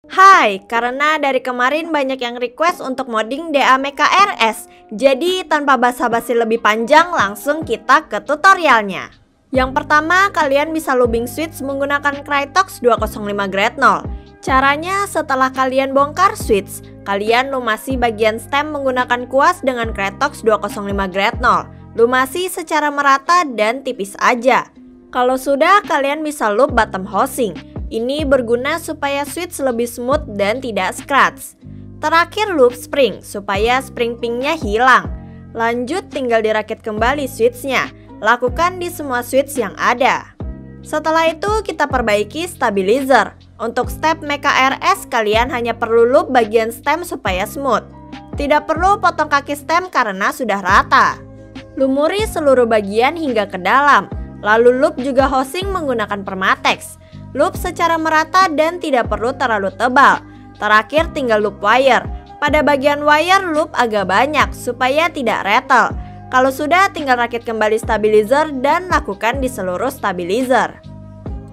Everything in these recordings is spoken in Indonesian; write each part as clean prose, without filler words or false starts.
Hai, karena dari kemarin banyak yang request untuk modding DAMEKA-RS, jadi tanpa basa-basi lebih panjang langsung kita ke tutorialnya. Yang pertama, kalian bisa looping switch menggunakan Crytox 205 Grade 0. Caranya, setelah kalian bongkar switch, kalian lumasi bagian stem menggunakan kuas dengan Crytox 205 Grade 0. Lumasi secara merata dan tipis aja. Kalau sudah, kalian bisa loop bottom housing. Ini berguna supaya switch lebih smooth dan tidak scratch. Terakhir loop spring supaya spring pingnya hilang. Lanjut tinggal dirakit kembali switchnya. Lakukan di semua switch yang ada. Setelah itu kita perbaiki stabilizer. Untuk step MEKA-RS kalian hanya perlu loop bagian stem supaya smooth. Tidak perlu potong kaki stem karena sudah rata. Lumuri seluruh bagian hingga ke dalam. Lalu loop juga housing menggunakan Permatex. Loop secara merata dan tidak perlu terlalu tebal. Terakhir tinggal loop wire. Pada bagian wire loop agak banyak supaya tidak rattle. Kalau sudah tinggal rakit kembali stabilizer dan lakukan di seluruh stabilizer.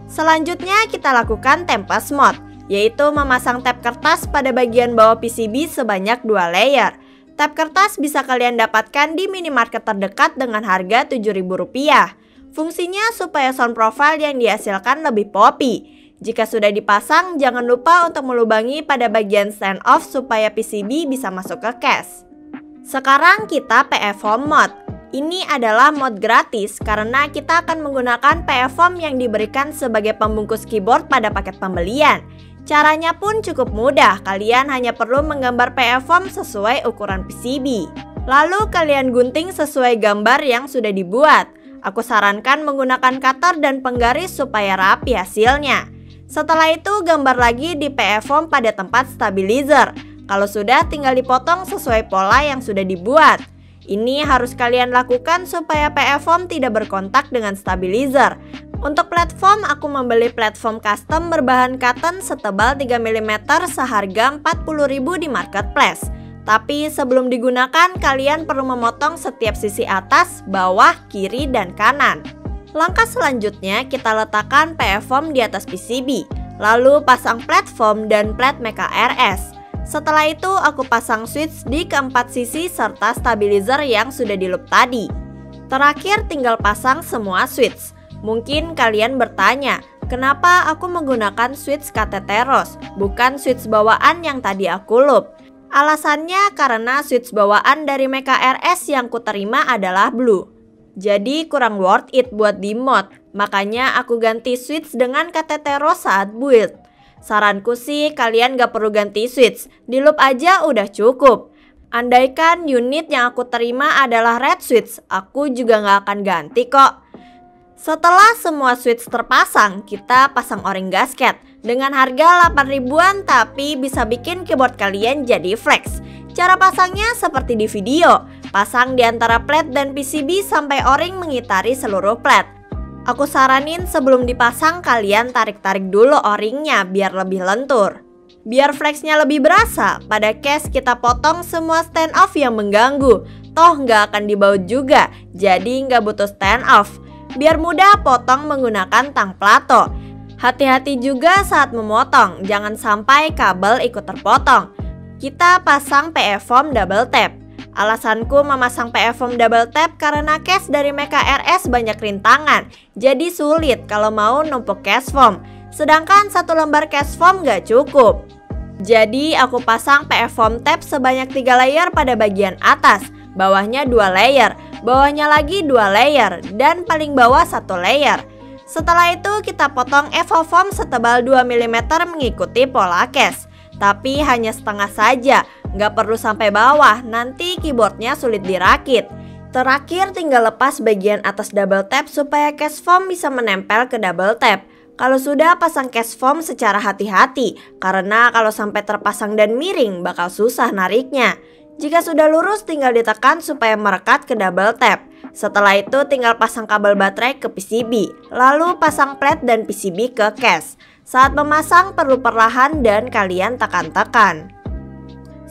Selanjutnya kita lakukan tempest mode, yaitu memasang tab kertas pada bagian bawah PCB sebanyak 2 layer. Tab kertas bisa kalian dapatkan di minimarket terdekat dengan harga Rp7.000. Fungsinya supaya sound profile yang dihasilkan lebih poppy. Jika sudah dipasang, jangan lupa untuk melubangi pada bagian stand off supaya PCB bisa masuk ke case. Sekarang kita PF-Foam mode. Ini adalah mode gratis karena kita akan menggunakan PF-Foam yang diberikan sebagai pembungkus keyboard pada paket pembelian. Caranya pun cukup mudah, kalian hanya perlu menggambar PF-Foam sesuai ukuran PCB. Lalu kalian gunting sesuai gambar yang sudah dibuat. Aku sarankan menggunakan cutter dan penggaris supaya rapi hasilnya. Setelah itu gambar lagi di PF-Foam pada tempat stabilizer. Kalau sudah tinggal dipotong sesuai pola yang sudah dibuat. Ini harus kalian lakukan supaya PF-Foam tidak berkontak dengan stabilizer. Untuk platform, aku membeli platform custom berbahan cotton setebal 3 mm seharga Rp40.000 di marketplace. Tapi sebelum digunakan, kalian perlu memotong setiap sisi atas, bawah, kiri, dan kanan. Langkah selanjutnya, kita letakkan PF-Foam di atas PCB, lalu pasang platform dan plat MEKA-RS. Setelah itu, aku pasang switch di keempat sisi serta stabilizer yang sudah di loop tadi. Terakhir, tinggal pasang semua switch. Mungkin kalian bertanya, kenapa aku menggunakan switch Kateteros, bukan switch bawaan yang tadi aku loop? Alasannya karena switch bawaan dari MEKA-RS yang kuterima adalah blue. Jadi kurang worth it buat di mod. Makanya aku ganti switch dengan Kateteros saat build. Saranku sih kalian gak perlu ganti switch, di loop aja udah cukup. Andaikan unit yang aku terima adalah red switch, aku juga gak akan ganti kok. Setelah semua switch terpasang, kita pasang o-ring gasket. Dengan harga 8 ribuan tapi bisa bikin keyboard kalian jadi flex. Cara pasangnya seperti di video. Pasang di antara plat dan PCB sampai o-ring mengitari seluruh plat. Aku saranin sebelum dipasang kalian tarik-tarik dulu o-ringnya biar lebih lentur. Biar flexnya lebih berasa, pada case kita potong semua stand off yang mengganggu. Toh nggak akan dibaut juga, jadi nggak butuh stand off. Biar mudah potong menggunakan tang plato. Hati-hati juga saat memotong, jangan sampai kabel ikut terpotong. Kita pasang PF-Foam double tap. Alasanku memasang PF-Foam double tap karena case dari MEKA-RS banyak rintangan, jadi sulit kalau mau numpuk case foam. Sedangkan satu lembar case foam gak cukup. Jadi aku pasang PF-Foam tap sebanyak 3 layer pada bagian atas, bawahnya 2 layer, bawahnya lagi 2 layer, dan paling bawah 1 layer. Setelah itu kita potong EVOFoam setebal 2 mm mengikuti pola case. Tapi hanya setengah saja, nggak perlu sampai bawah, nanti keyboardnya sulit dirakit. Terakhir tinggal lepas bagian atas double tap supaya case foam bisa menempel ke double tap. Kalau sudah pasang case foam secara hati-hati, karena kalau sampai terpasang dan miring bakal susah nariknya. Jika sudah lurus tinggal ditekan supaya merekat ke double tap. Setelah itu tinggal pasang kabel baterai ke PCB, lalu pasang plat dan PCB ke case. Saat memasang perlu perlahan dan kalian tekan-tekan.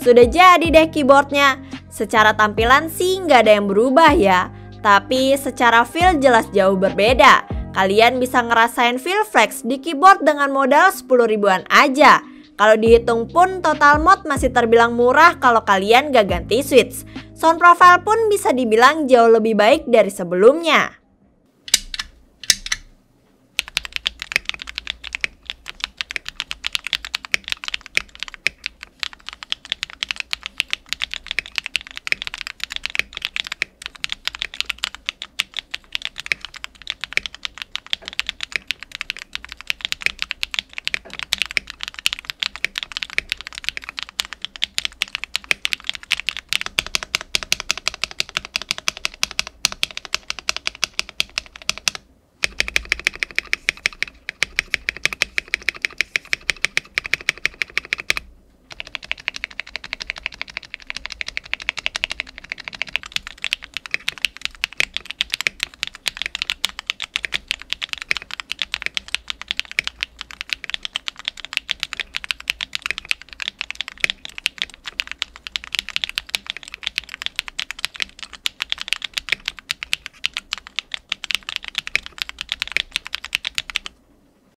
Sudah jadi deh keyboardnya. Secara tampilan sih nggak ada yang berubah ya, tapi secara feel jelas jauh berbeda. Kalian bisa ngerasain feel flex di keyboard dengan modal 10 ribuan aja. Kalau dihitung pun total mod masih terbilang murah kalau kalian gak ganti switch. Sound profile pun bisa dibilang jauh lebih baik dari sebelumnya.